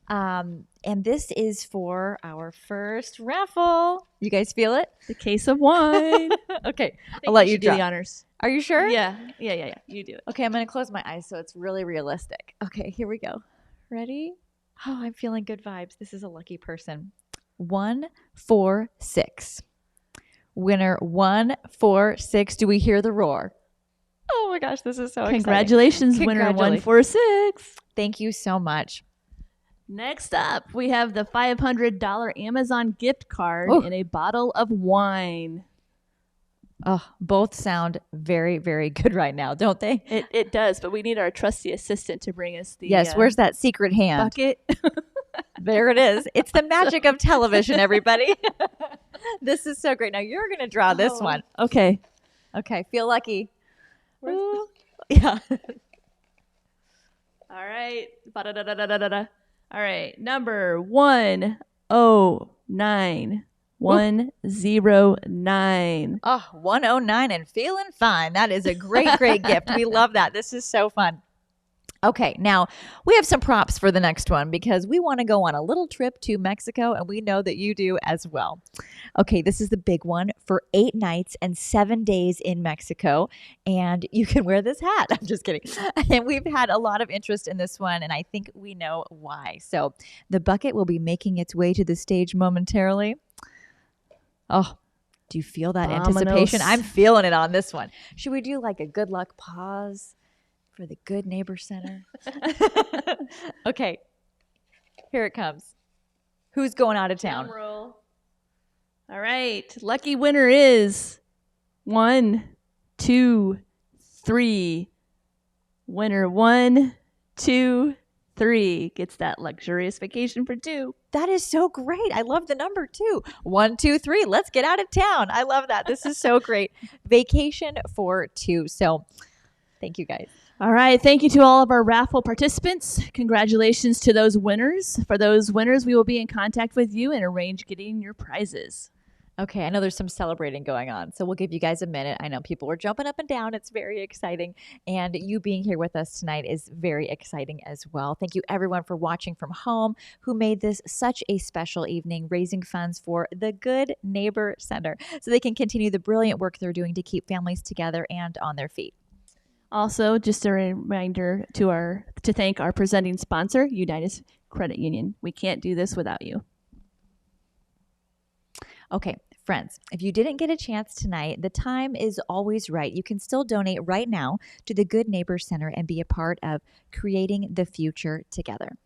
And this is for our first raffle. You guys feel it? The case of wine. Okay, I'll let you do draw. the honors. Are you sure? Yeah. You do it. Okay, I'm going to close my eyes so it's really realistic. Okay, here we go. Ready? Oh, I'm feeling good vibes. This is a lucky person. 146. Winner 146. Do we hear the roar? Oh my gosh, this is so Congratulations, exciting. Winner 146. Thank you so much. Next up, we have the $500 Amazon gift card and a bottle of wine. Oh, both sound very, very good right now, don't they? It does, but we need our trusty assistant to bring us the Yes, where's that secret hand? bucket? There it is. It's the magic of television, everybody. This is so great. Now you're going to draw this one. Okay. Okay, feel lucky. Ooh. Yeah. All right. Ba-da-da-da-da-da-da. All right. Number 109. 109. Oh, 109 and feeling fine. That is a great, great gift. We love that. This is so fun. Okay, now we have some props for the next one because we want to go on a little trip to Mexico, and we know that you do as well. Okay, this is the big one for 8 nights and 7 days in Mexico, and you can wear this hat. I'm just kidding. And we've had a lot of interest in this one, and I think we know why. So the bucket will be making its way to the stage momentarily. Oh, do you feel that anticipation? I'm feeling it on this one. Should we do like a good luck pause for the Good Neighbor Center? Okay, here it comes. Who's going out of town? Drum roll. All right. Lucky winner is 1, 2, 3. Winner 1, 2, 3 gets that luxurious vacation for 2. That is so great. I love the number 2. 1, 2, 3. Let's get out of town. I love that. This is so great. Vacation for 2. So thank you, guys. All right. Thank you to all of our raffle participants. Congratulations to those winners. For those winners, we will be in contact with you and arrange getting your prizes. Okay, I know there's some celebrating going on, so we'll give you guys a minute. I know people are jumping up and down. It's very exciting, and you being here with us tonight is very exciting as well. Thank you, everyone, for watching from home who made this such a special evening, raising funds for the Good Neighbor Center so they can continue the brilliant work they're doing to keep families together and on their feet. Also, just a reminder to thank our presenting sponsor, Unitus Credit Union. We can't do this without you. Okay, friends, if you didn't get a chance tonight, the time is always right. You can still donate right now to the Good Neighbor Center and be a part of creating the future together.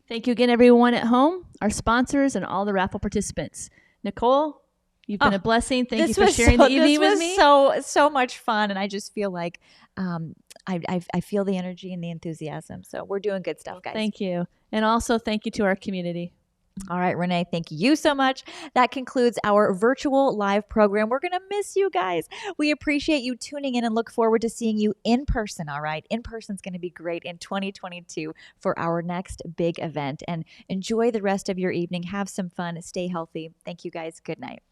Thank you again, everyone at home, our sponsors, and all the raffle participants. Nicole, you've been a blessing. Thank you for sharing the evening with me. So much fun, and I just feel like I feel the energy and the enthusiasm. So we're doing good stuff, guys. Thank you. And also thank you to our community. All right, Renee, thank you so much. That concludes our virtual live program. We're going to miss you guys. We appreciate you tuning in and look forward to seeing you in person, all right? In person is going to be great in 2022 for our next big event. And enjoy the rest of your evening. Have some fun. Stay healthy. Thank you guys. Good night.